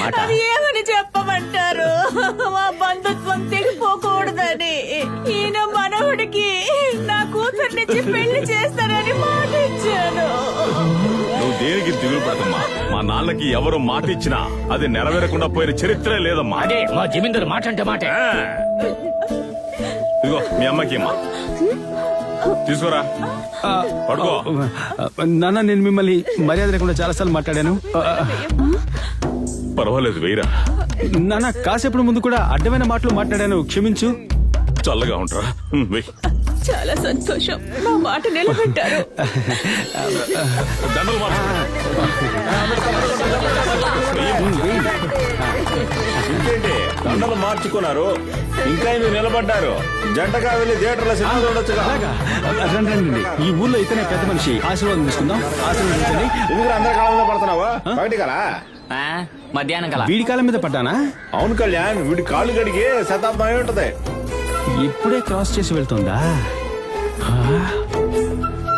మాట. అది ఏమని చెప్పమంటారు? మా బంధుత్వం తెగిపోకూడదని ఈయన మనవడికి నా కూతుర్నిచ్చి పెళ్లి చేస్తానని మాట ఇచ్చాను. నువ్వు దేనికి దిగులు పడకమ్మా. మా నాన్నకి ఎవరు మాట ఇచ్చినా అది నెరవేరకుండా పోయిన చరిత్రే లేదమ్మా. అదే మా జమీందారు మాట అంటే మాట. ఇదిగో మీ అమ్మకి అమ్మా తీసుకోరా పడుకో. నాన్న నేను మిమ్మల్ని మర్యాద లేకుండా చాలా సార్లు మాట్లాడాను. పర్వాలేదు వెయ్యరా. నాన్న కాసేపటి ముందు కూడా అడ్డమైన మాటలు మాట్లాడాను, క్షమించు. చల్లగా ఉంటారా. వెయ్యి. చాలా సంతోషం, నా మాట నిలబెట్టారు. దండలు మార్చు. ఇంకేంటి దండలు మార్చుకున్నారు, ఇంకా మీరు నిలబడ్డారు. జంటగా వెళ్ళి థియేటర్లో సినిమా చూడొచ్చుగా. అలాగా రండి రండి. ఈ ఊర్లో ఇతనే పెద్ద మనిషి, ఆశీర్వాదం తీసుకుందాం. ఆశీర్వదించండి. ఎందుకు అందరి కాలంలో పడుతున్నావా? బయటి కలా మధ్యాహ్నం కల వీడి కాలం మీద పడ్డానా? అవును కళ్యాణ్, వీడి కాళ్ళు గడిగి శతాబ్దం అయి ఉంటది. ఇప్పుడే క్రాస్ చేసి వెళ్తుందా?